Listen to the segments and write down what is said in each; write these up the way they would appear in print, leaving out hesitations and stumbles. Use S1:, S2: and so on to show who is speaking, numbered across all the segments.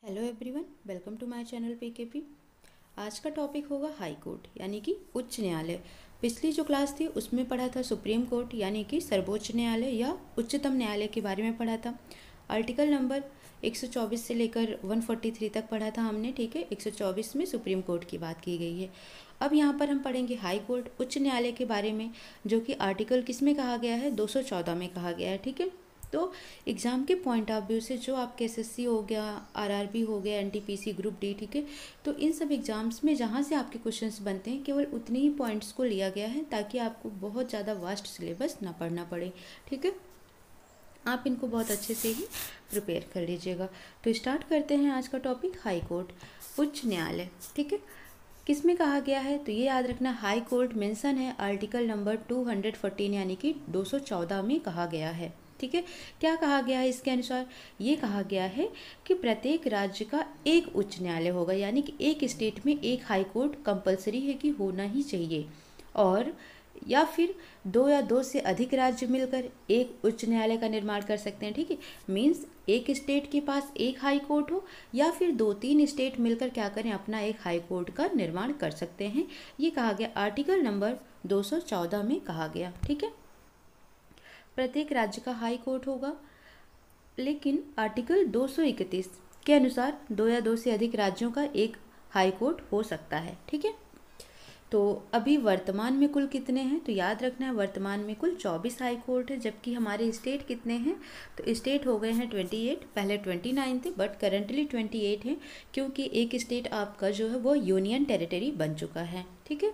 S1: Hello everyone, welcome to my channel PKP. आज का topic होगा हाई कोर्ट यानी कि उच्च न्यायालय। पिछली जो क्लास थी उसमें पढ़ा था सुप्रीम कोर्ट यानी कि सर्वोच्च न्यायालय या उच्चतम न्यायालय के बारे में पढ़ा था। आर्टिकल नंबर 124 से लेकर 143 तक पढ़ा था हमने, ठीक है। 124 में सुप्रीम कोर्ट की बात की गई है। अब यहाँ पर हम पढ़ेंगे हाई कोर्ट उच्च न्यायालय के बारे में, जो कि आर्टिकल किस में कहा गया है, 214 में कहा गया है, ठीक है। तो एग्ज़ाम के पॉइंट ऑफ व्यू से जो आपके एसएससी हो गया, आरआरबी हो गया, एनटीपीसी ग्रुप डी, ठीक है, तो इन सब एग्ज़ाम्स में जहाँ से आपके क्वेश्चंस बनते हैं केवल उतने ही पॉइंट्स को लिया गया है ताकि आपको बहुत ज़्यादा वास्ट सिलेबस ना पढ़ना पड़े, ठीक है। आप इनको बहुत अच्छे से ही प्रिपेयर कर लीजिएगा। तो स्टार्ट करते हैं आज का टॉपिक हाई कोर्ट उच्च न्यायालय, ठीक है। किस में कहा गया है तो ये याद रखना, हाई कोर्ट मेंशन है आर्टिकल नंबर 214 यानी कि 214 में कहा गया है, ठीक है। क्या कहा गया है इसके अनुसार, ये कहा गया है कि प्रत्येक राज्य का एक उच्च न्यायालय होगा, यानी कि एक स्टेट में एक हाई कोर्ट कंपलसरी है कि होना ही चाहिए, और या फिर दो या दो से अधिक राज्य मिलकर एक उच्च न्यायालय का निर्माण कर सकते हैं, ठीक है। मीन्स एक स्टेट के पास एक हाई कोर्ट हो या फिर दो तीन स्टेट मिलकर क्या करें, अपना एक हाई कोर्ट का निर्माण कर सकते हैं। ये कहा गया आर्टिकल नंबर 214 में कहा गया, ठीक है। प्रत्येक राज्य का हाई कोर्ट होगा, लेकिन आर्टिकल 231 के अनुसार दो या दो से अधिक राज्यों का एक हाई कोर्ट हो सकता है, ठीक है। तो अभी वर्तमान में कुल कितने हैं तो याद रखना है, वर्तमान में कुल 24 हाई कोर्ट है, जबकि हमारे स्टेट कितने हैं तो स्टेट हो गए हैं 28। पहले 29 थे बट करंटली 28 हैं, क्योंकि एक स्टेट आपका जो है वो यूनियन टेरिटरी बन चुका है, ठीक है।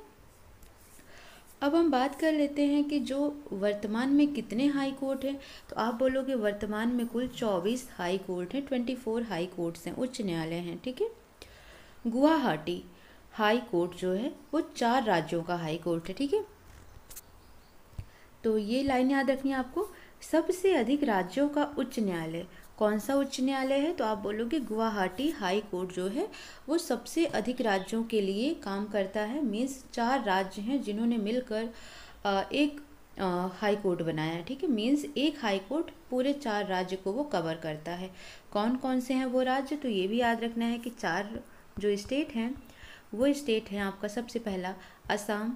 S1: अब हम बात कर लेते हैं कि जो वर्तमान में कितने हाई कोर्ट हैं, तो आप बोलोगे वर्तमान में कुल 24 हाई कोर्ट हैं, 24 हाई कोर्ट्स हैं, उच्च न्यायालय हैं, ठीक है। गुवाहाटी हाई कोर्ट जो है वो 4 राज्यों का हाई कोर्ट है, ठीक है। तो ये लाइन याद रखनी है आपको, सबसे अधिक राज्यों का उच्च न्यायालय कौन सा उच्च न्यायालय है तो आप बोलोगे गुवाहाटी हाई कोर्ट जो है वो सबसे अधिक राज्यों के लिए काम करता है। मीन्स 4 राज्य हैं जिन्होंने मिलकर एक हाई कोर्ट बनाया है, ठीक है। मीन्स एक हाई कोर्ट पूरे 4 राज्य को वो कवर करता है। कौन कौन से हैं वो राज्य, तो ये भी याद रखना है कि 4 जो स्टेट हैं वो स्टेट हैं आपका, सबसे पहला असम,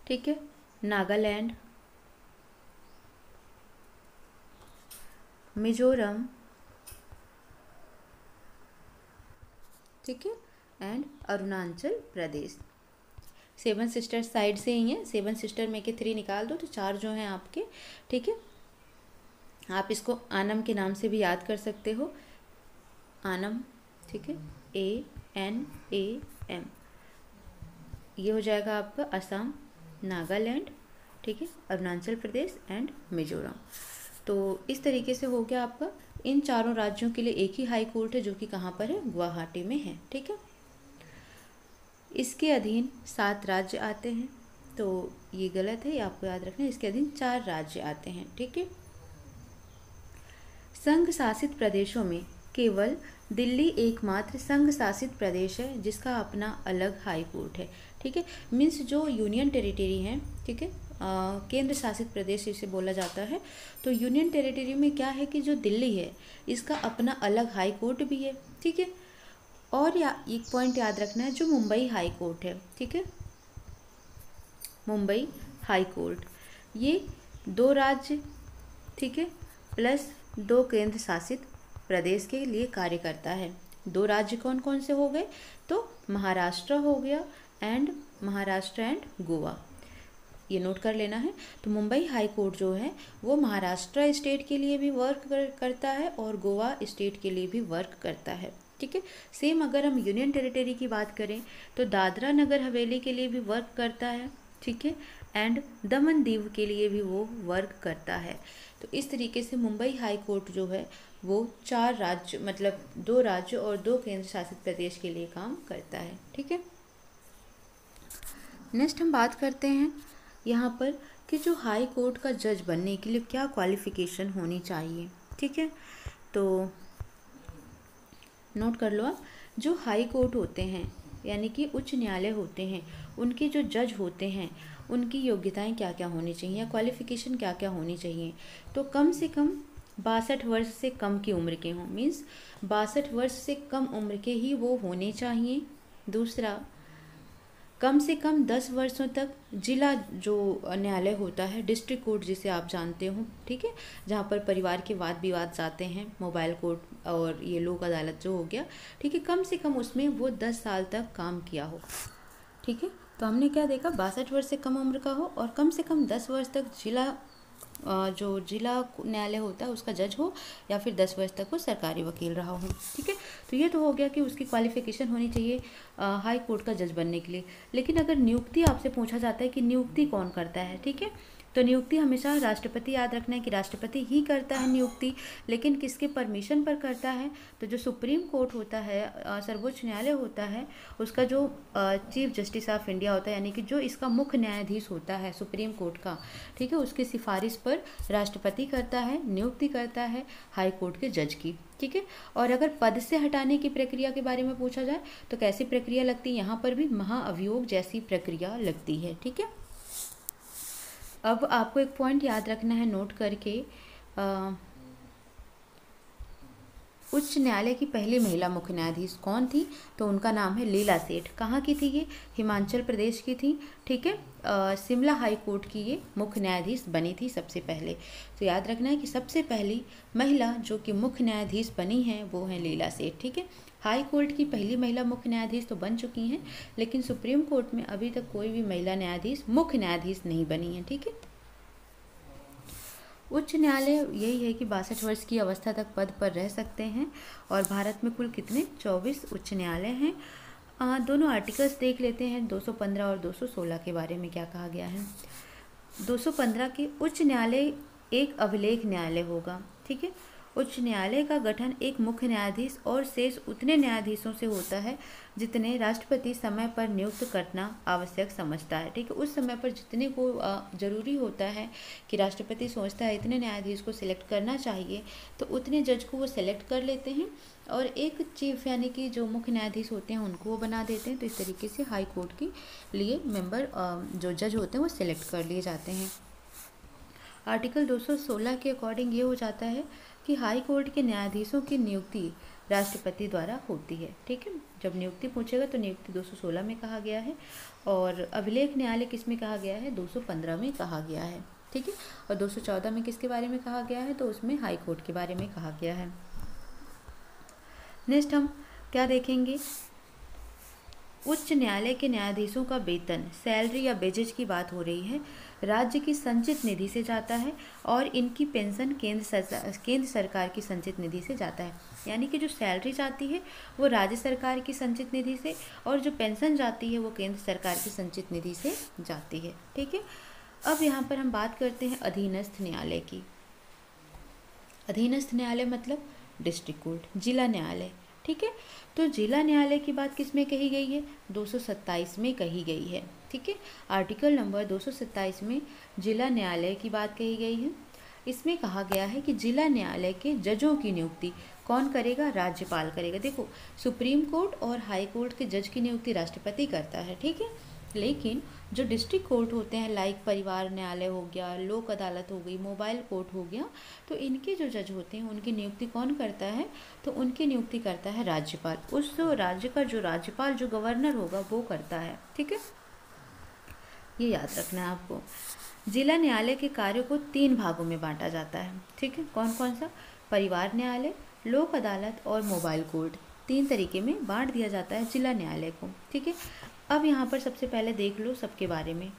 S1: ठीक है, नागालैंड, मिजोरम, ठीक है, and Arunachal Pradesh. 7 sister side से ही हैं, 7 सिस्टर में के 3 निकाल दो तो 4 जो हैं आपके, ठीक है। आप इसको आनम के नाम से भी याद कर सकते हो, आनम, ठीक है, ANAM। ये हो जाएगा आपका असम, नागालैंड, ठीक है, अरुणाचल प्रदेश एंड मिजोरम। तो इस तरीके से हो गया आपका, इन चारों राज्यों के लिए एक ही हाई कोर्ट है जो कि कहाँ पर है, गुवाहाटी में है, ठीक है। इसके अधीन 7 राज्य आते हैं, तो ये गलत है, ये आपको याद रखना है, इसके अधीन 4 राज्य आते हैं, ठीक है। संघ शासित प्रदेशों में केवल दिल्ली एकमात्र संघ शासित प्रदेश है जिसका अपना अलग हाई कोर्ट है, ठीक है। मीन्स जो यूनियन टेरिटरी हैं, ठीक है, केंद्र शासित प्रदेश इसे बोला जाता है। तो यूनियन टेरिटरी में क्या है कि जो दिल्ली है इसका अपना अलग हाई कोर्ट भी है, ठीक है। और एक पॉइंट याद रखना है, जो मुंबई हाई कोर्ट है, ठीक है, मुंबई हाई कोर्ट, ये 2 राज्य, ठीक है, प्लस 2 केंद्र शासित प्रदेश के लिए कार्य करता है। 2 राज्य कौन कौन से हो गए तो महाराष्ट्र हो गया, एंड महाराष्ट्र एंड गोवा, ये नोट कर लेना है। तो मुंबई हाई कोर्ट जो है वो महाराष्ट्र स्टेट के लिए भी वर्क करता है और गोवा स्टेट के लिए भी वर्क करता है, ठीक है। सेम अगर हम यूनियन टेरिटरी की बात करें तो दादरा नगर हवेली के लिए भी वर्क करता है, ठीक है, एंड दमन दीव के लिए भी वो वर्क करता है। तो इस तरीके से मुंबई हाई कोर्ट जो है वो 4 राज्य, मतलब 2 राज्य और 2 केंद्र शासित प्रदेश के लिए काम करता है, ठीक है। नेक्स्ट हम बात करते हैं यहाँ पर कि जो हाई कोर्ट का जज बनने के लिए क्या क्वालिफ़िकेशन होनी चाहिए, ठीक है। तो नोट कर लो आप, जो हाई कोर्ट होते हैं यानी कि उच्च न्यायालय होते हैं, उनके जो जज होते हैं उनकी योग्यताएं क्या क्या होनी चाहिए या क्वालिफ़िकेशन क्या क्या होनी चाहिए, तो कम से कम 62 वर्ष से कम की उम्र के हों, मीन्स 62 वर्ष से कम उम्र के ही वो होने चाहिए। दूसरा, कम से कम 10 वर्षों तक जिला जो न्यायालय होता है, डिस्ट्रिक्ट कोर्ट जिसे आप जानते हो, ठीक है, जहाँ पर परिवार के वाद विवाद जाते हैं, मोबाइल कोर्ट और ये लोक अदालत जो हो गया, ठीक है, कम से कम उसमें वो 10 साल तक काम किया हो। ठीक है, तो हमने क्या देखा, 62 वर्ष से कम उम्र का हो और कम से कम 10 वर्ष तक जो जिला न्यायालय होता है उसका जज हो, या फिर 10 वर्ष तक वो सरकारी वकील रहा हो। ठीक है, तो ये तो हो गया कि उसकी क्वालिफिकेशन होनी चाहिए हाई कोर्ट का जज बनने के लिए। लेकिन अगर नियुक्ति आपसे पूछा जाता है कि नियुक्ति कौन करता है, ठीक है, तो नियुक्ति हमेशा राष्ट्रपति, याद रखना है कि राष्ट्रपति ही करता है नियुक्ति, लेकिन किसके परमिशन पर करता है, तो जो सुप्रीम कोर्ट होता है, सर्वोच्च न्यायालय होता है, उसका जो चीफ जस्टिस ऑफ इंडिया होता है, यानी कि जो इसका मुख्य न्यायाधीश होता है सुप्रीम कोर्ट का, ठीक है, उसकी सिफारिश पर राष्ट्रपति करता है, नियुक्ति करता है हाई कोर्ट के जज की। ठीक है, और अगर पद से हटाने की प्रक्रिया के बारे में पूछा जाए तो कैसी प्रक्रिया लगती है, यहाँ पर भी महाअभियोग जैसी प्रक्रिया लगती है। ठीक है, अब आपको एक पॉइंट याद रखना है नोट करके, उच्च न्यायालय की पहली महिला मुख्य न्यायाधीश कौन थी, तो उनका नाम है लीला सेठ। कहाँ की थी ये, हिमाचल प्रदेश की थी। ठीक है, शिमला हाई कोर्ट की ये मुख्य न्यायाधीश बनी थी सबसे पहले। तो याद रखना है कि सबसे पहली महिला जो कि मुख्य न्यायाधीश बनी है वो है लीला सेठ। ठीक है, हाई कोर्ट की पहली महिला मुख्य न्यायाधीश तो बन चुकी हैं, लेकिन सुप्रीम कोर्ट में अभी तक कोई भी महिला न्यायाधीश मुख्य न्यायाधीश नहीं बनी है। ठीक है, उच्च न्यायालय यही है कि 62 वर्ष की अवस्था तक पद पर रह सकते हैं, और भारत में कुल कितने 24 उच्च न्यायालय हैं। दोनों आर्टिकल्स देख लेते हैं, 215 और 216 के बारे में क्या कहा गया है। 215 के उच्च न्यायालय एक अभिलेख न्यायालय होगा। ठीक है, उच्च न्यायालय का गठन एक मुख्य न्यायाधीश और शेष उतने न्यायाधीशों से होता है जितने राष्ट्रपति समय पर नियुक्त करना आवश्यक समझता है। ठीक है, उस समय पर जितने को जरूरी होता है कि राष्ट्रपति सोचता है इतने न्यायाधीश को सिलेक्ट करना चाहिए, तो उतने जज को वो सिलेक्ट कर लेते हैं और एक चीफ यानी कि जो मुख्य न्यायाधीश होते हैं उनको वो बना देते हैं। तो इस तरीके से हाई कोर्ट के लिए मेंबर जो जज होते हैं वो सिलेक्ट कर लिए जाते हैं। आर्टिकल 216 के अकॉर्डिंग ये हो जाता है कि हाई कोर्ट के न्यायाधीशों की नियुक्ति राष्ट्रपति द्वारा होती है। ठीक है, जब नियुक्ति पूछेगा तो नियुक्ति 216 में कहा गया है, और अभिलेख न्यायालय किस में कहा गया है, 215 में कहा गया है। ठीक है, और 214 में किसके बारे में कहा गया है, तो उसमें हाई कोर्ट के बारे में कहा गया है। नेक्स्ट हम क्या देखेंगे, उच्च न्यायालय के न्यायाधीशों का वेतन, सैलरी या वेजेज की बात हो रही है, राज्य की संचित निधि से जाता है, और इनकी पेंशन केंद्र सरकार की संचित निधि से जाता है। यानी कि जो सैलरी जाती है वो राज्य सरकार की संचित निधि से, और जो पेंशन जाती है वो केंद्र सरकार की संचित निधि से जाती है। ठीक है, अब यहाँ पर हम बात करते हैं अधीनस्थ न्यायालय की। अधीनस्थ न्यायालय मतलब डिस्ट्रिक्ट कोर्ट, जिला न्यायालय। ठीक है, तो जिला न्यायालय की बात किस में कही गई है, 227 में कही गई है। ठीक है, आर्टिकल नंबर 227 में जिला न्यायालय की बात कही गई है। इसमें कहा गया है कि जिला न्यायालय के जजों की नियुक्ति कौन करेगा, राज्यपाल करेगा। देखो, सुप्रीम कोर्ट और हाई कोर्ट के जज की नियुक्ति राष्ट्रपति करता है। ठीक है, लेकिन जो डिस्ट्रिक्ट कोर्ट होते हैं, लाइक परिवार न्यायालय हो गया, लोक अदालत हो गई, मोबाइल कोर्ट हो गया, तो इनके जो जज होते हैं उनकी नियुक्ति कौन करता है, तो उनकी नियुक्ति करता है राज्यपाल। उस राज्य का जो राज्यपाल, जो गवर्नर होगा, वो करता है। ठीक है, ये याद रखना है आपको। जिला न्यायालय के कार्यों को 3 भागों में बांटा जाता है। ठीक है, कौन कौन सा, परिवार न्यायालय, लोक अदालत और मोबाइल कोर्ट, 3 तरीके में बांट दिया जाता है जिला न्यायालय को। ठीक है, अब यहाँ पर सबसे पहले देख लो सबके बारे में।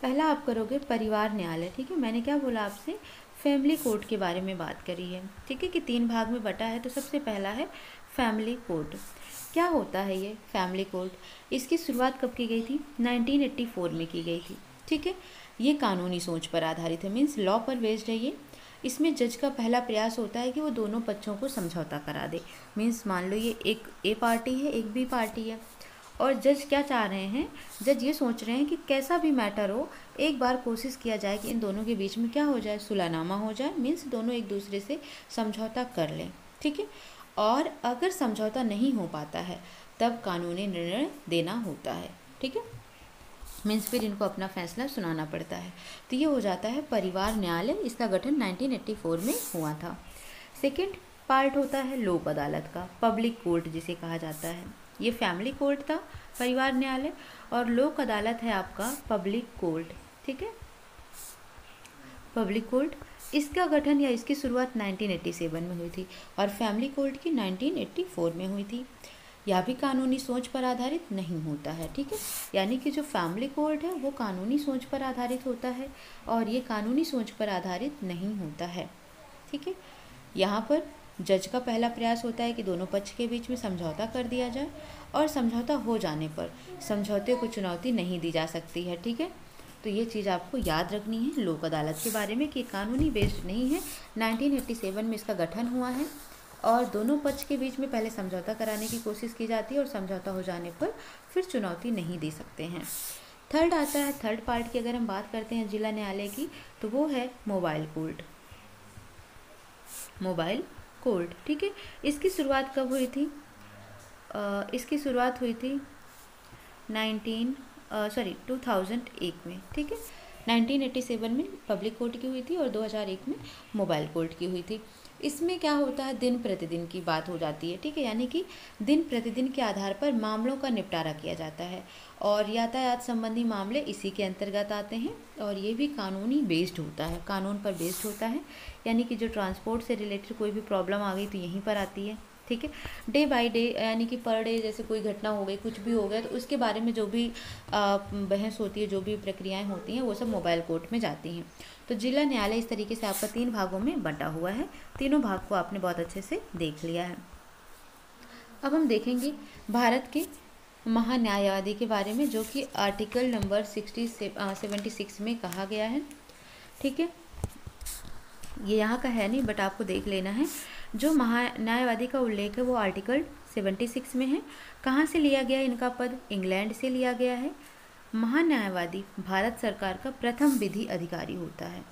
S1: पहला आप करोगे परिवार न्यायालय। ठीक है, मैंने क्या बोला आपसे, फैमिली कोर्ट के बारे में बात करी है। ठीक है, कि 3 भाग में बटा है, तो सबसे पहला है फैमिली कोर्ट। क्या होता है ये फैमिली कोर्ट, इसकी शुरुआत कब की गई थी, 1984 में की गई थी। ठीक है, ये कानूनी सोच पर आधारित है, मीन्स लॉ पर बेस्ड है ये। इसमें जज का पहला प्रयास होता है कि वो दोनों पक्षों को समझौता करा दे। मीन्स मान लो ये एक ए पार्टी है, एक बी पार्टी है, और जज क्या चाह रहे हैं, जज ये सोच रहे हैं कि कैसा भी मैटर हो, एक बार कोशिश किया जाए कि इन दोनों के बीच में क्या हो जाए, सुलहनामा हो जाए, मीन्स दोनों एक दूसरे से समझौता कर लें। ठीक है, और अगर समझौता नहीं हो पाता है तब कानूनी निर्णय देना होता है। ठीक है, मीन्स फिर इनको अपना फैसला सुनाना पड़ता है। तो ये हो जाता है परिवार न्यायालय। इसका गठन 1984 में हुआ था। सेकेंड पार्ट होता है लोक अदालत का, पब्लिक कोर्ट जिसे कहा जाता है। ये फैमिली कोर्ट था परिवार न्यायालय, और लोक अदालत है आपका पब्लिक कोर्ट। ठीक है, पब्लिक कोर्ट। इसका गठन या इसकी शुरुआत 1987 में हुई थी और फैमिली कोर्ट की 1984 में हुई थी। यह भी कानूनी सोच पर आधारित नहीं होता है। ठीक है, यानी कि जो फैमिली कोर्ट है वो कानूनी सोच पर आधारित होता है और ये कानूनी सोच पर आधारित नहीं होता है। ठीक है, यहाँ पर जज का पहला प्रयास होता है कि दोनों पक्ष के बीच में समझौता कर दिया जाए और समझौता हो जाने पर समझौते को चुनौती नहीं दी जा सकती है। ठीक है, तो ये चीज़ आपको याद रखनी है लोक अदालत के बारे में कि कानूनी बेस्ड नहीं है। 1987 में इसका गठन हुआ है और दोनों पक्ष के बीच में पहले समझौता कराने की कोशिश की जाती है और समझौता हो जाने पर फिर चुनौती नहीं दे सकते हैं। थर्ड आता है, थर्ड पार्ट की अगर हम बात करते हैं जिला न्यायालय की, तो वो है मोबाइल कोर्ट। मोबाइल कोर्ट, ठीक है, इसकी शुरुआत कब हुई थी? इसकी शुरुआत हुई थी 2001 में। ठीक है, 1987 में पब्लिक कोर्ट की हुई थी और 2001 में मोबाइल कोर्ट की हुई थी। इसमें क्या होता है, दिन प्रतिदिन की बात हो जाती है। ठीक है, यानी कि दिन प्रतिदिन के आधार पर मामलों का निपटारा किया जाता है और यातायात संबंधी मामले इसी के अंतर्गत आते हैं और ये भी कानूनी बेस्ड होता है, कानून पर बेस्ड होता है। यानी कि जो ट्रांसपोर्ट से रिलेटेड कोई भी प्रॉब्लम आ गई तो यहीं पर आती है। ठीक है, डे बाय डे यानी कि पर डे जैसे कोई घटना हो गई, कुछ भी हो गया, तो उसके बारे में जो भी बहस होती है, जो भी प्रक्रियाएं होती हैं, वो सब मोबाइल कोर्ट में जाती हैं। तो जिला न्यायालय इस तरीके से आपका 3 भागों में बंटा हुआ है। तीनों भाग को आपने बहुत अच्छे से देख लिया है। अब हम देखेंगे भारत के महान्यायवादी के बारे में, जो कि आर्टिकल नंबर 76 में कहा गया है। ठीक है, ये यहाँ का है नहीं बट आपको देख लेना है। जो महान्यायवादी का उल्लेख है वो आर्टिकल 76 में है। कहाँ से लिया गया इनका पद? इंग्लैंड से लिया गया है। महान्यायवादी भारत सरकार का प्रथम विधि अधिकारी होता है।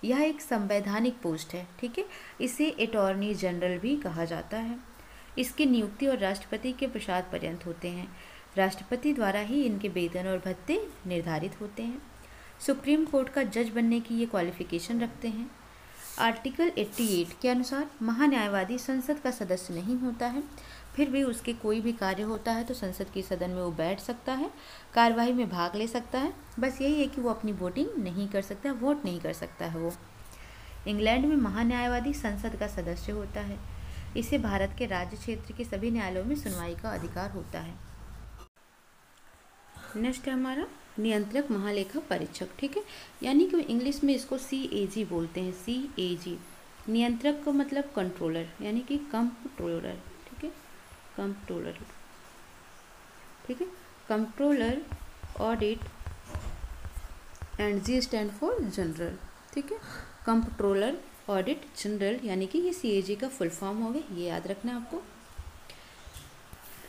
S1: यह एक संवैधानिक पोस्ट है। ठीक है, इसे अटॉर्नी जनरल भी कहा जाता है। इसकी नियुक्ति और राष्ट्रपति के प्रसाद पर्यंत होते हैं। राष्ट्रपति द्वारा ही इनके वेतन और भत्ते निर्धारित होते हैं। सुप्रीम कोर्ट का जज बनने की ये क्वालिफिकेशन रखते हैं। आर्टिकल 88 के अनुसार महान्यायवादी संसद का सदस्य नहीं होता है, फिर भी उसके कोई भी कार्य होता है तो संसद के सदन में वो बैठ सकता है, कार्यवाही में भाग ले सकता है। बस यही है कि वो अपनी वोटिंग नहीं कर सकता, वोट नहीं कर सकता है वो। इंग्लैंड में महान्यायवादी संसद का सदस्य होता है। इसे भारत के राज्य क्षेत्र के सभी न्यायालयों में सुनवाई का अधिकार होता है। नेक्स्ट है हमारा नियंत्रक महालेखा परीक्षक। ठीक है, यानी कि इंग्लिश में इसको CAG बोलते हैं। CAG नियंत्रक का मतलब कंट्रोलर, यानी कि कंट्रोलर। ठीक है, कंट्रोलर। ठीक है, controller audit and G stand for general. ठीक है, कंट्रोलर ऑडिट जनरल, यानी कि ये CAG का फुल फॉर्म हो गया, ये याद रखना आपको।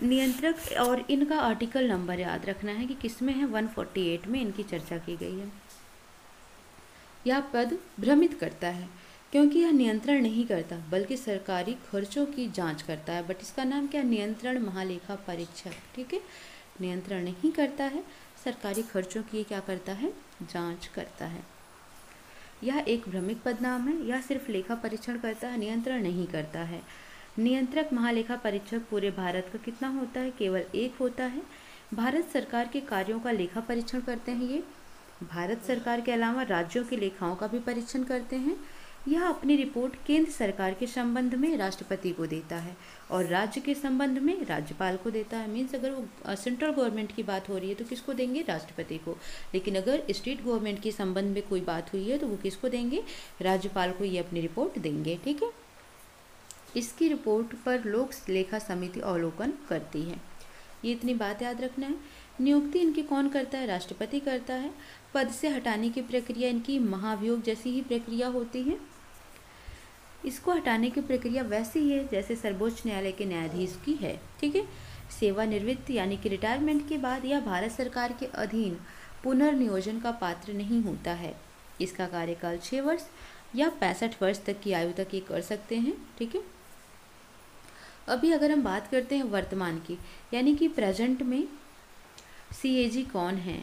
S1: नियंत्रक और इनका आर्टिकल नंबर याद रखना है कि किसमें है, 148 में इनकी चर्चा की गई है। यह पद भ्रमित करता है क्योंकि यह नियंत्रण नहीं करता बल्कि सरकारी खर्चों की जांच करता है। बट इसका नाम क्या? नियंत्रण महालेखा परीक्षक। ठीक है, नियंत्रण नहीं करता है, सरकारी खर्चों की क्या करता है? जांच करता है। यह एक भ्रमित पदनाम है। यह सिर्फ लेखा परीक्षण करता है, नियंत्रण नहीं करता है। नियंत्रक महालेखा परीक्षक पूरे भारत का कितना होता है? केवल एक होता है। भारत सरकार के कार्यों का लेखा परीक्षण करते हैं। ये भारत सरकार के अलावा राज्यों के लेखाओं का भी परीक्षण करते हैं। यह अपनी रिपोर्ट केंद्र सरकार के संबंध में राष्ट्रपति को देता है और राज्य के संबंध में राज्यपाल को देता है। मीन्स अगर वो सेंट्रल गवर्नमेंट की बात हो रही है तो किसको देंगे? राष्ट्रपति को। लेकिन अगर स्टेट गवर्नमेंट के संबंध में कोई बात हुई है तो वो किसको देंगे? राज्यपाल को ये अपनी रिपोर्ट देंगे। ठीक है, इसकी रिपोर्ट पर लोक लेखा समिति अवलोकन करती है। ये इतनी बात याद रखना है। नियुक्ति इनकी कौन करता है? राष्ट्रपति करता है। पद से हटाने की प्रक्रिया इनकी महाभियोग जैसी ही प्रक्रिया होती है। इसको हटाने की प्रक्रिया वैसी ही है जैसे सर्वोच्च न्यायालय के न्यायाधीश की है। ठीक है, सेवानिवृत्ति यानी कि रिटायरमेंट के बाद यह भारत सरकार के अधीन पुनर्नियोजन का पात्र नहीं होता है। इसका कार्यकाल 6 वर्ष या 65 वर्ष तक की आयु तक ये कर सकते हैं। ठीक है, अभी अगर हम बात करते हैं वर्तमान की, यानी कि प्रेजेंट में CAG कौन है,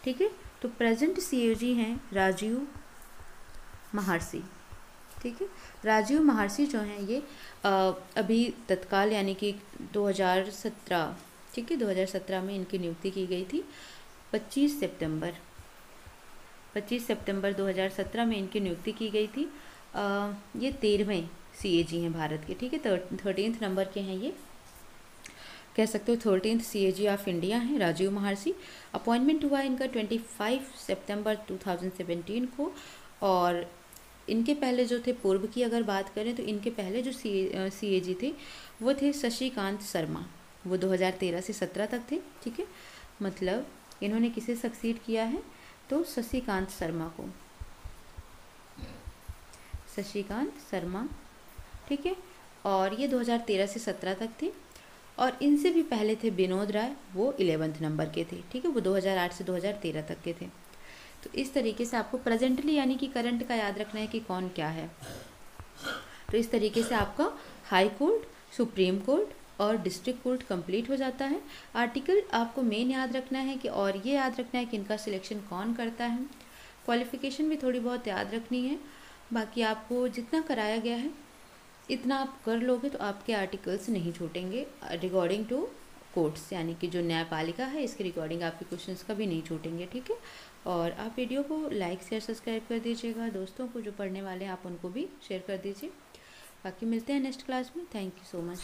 S1: ठीक है। तो प्रेजेंट सीएजी हैं राजीव महर्षि। ठीक है, राजीव महर्षि जो हैं ये अभी तत्काल यानी कि 2017, ठीक है, 2017 में इनकी नियुक्ति की गई थी। 25 सितंबर 2017 में इनकी नियुक्ति की गई थी। ये 13वें सीएजी हैं भारत के। ठीक है, 13th नंबर के हैं ये, कह सकते हो 13th सीएजी ऑफ इंडिया हैं राजीव महर्षि। अपॉइंटमेंट हुआ इनका 25 सितंबर 2017 को। और इनके पहले जो थे, पूर्व की अगर बात करें तो इनके पहले जो सीएजी थे वो थे शशिकांत शर्मा। वो 2013 से 17 तक थे। ठीक है, मतलब इन्होंने किसे सक्सीड किया है, तो शशिकांत शर्मा को, शशिकांत शर्मा। ठीक है, और ये 2013 से 17 तक थे। और इनसे भी पहले थे विनोद राय, वो 11th नंबर के थे। ठीक है, वो 2008 से 2013 तक के थे। तो इस तरीके से आपको प्रेजेंटली यानी कि करंट का याद रखना है कि कौन क्या है। तो इस तरीके से आपका हाई कोर्ट, सुप्रीम कोर्ट और डिस्ट्रिक्ट कोर्ट कंप्लीट हो जाता है। आर्टिकल आपको मेन याद रखना है कि, और ये याद रखना है कि इनका सिलेक्शन कौन करता है। क्वालिफिकेशन भी थोड़ी बहुत याद रखनी है। बाकी आपको जितना कराया गया है इतना आप कर लोगे तो आपके आर्टिकल्स नहीं छूटेंगे रिगार्डिंग टू कोर्ट्स, यानी कि जो न्यायपालिका है इसके रिगार्डिंग आपके क्वेश्चंस कभी नहीं छूटेंगे। ठीक है, और आप वीडियो को लाइक शेयर सब्सक्राइब कर दीजिएगा। दोस्तों को जो पढ़ने वाले हैं आप उनको भी शेयर कर दीजिए। बाकी मिलते हैं नेक्स्ट क्लास में। Thank you so much.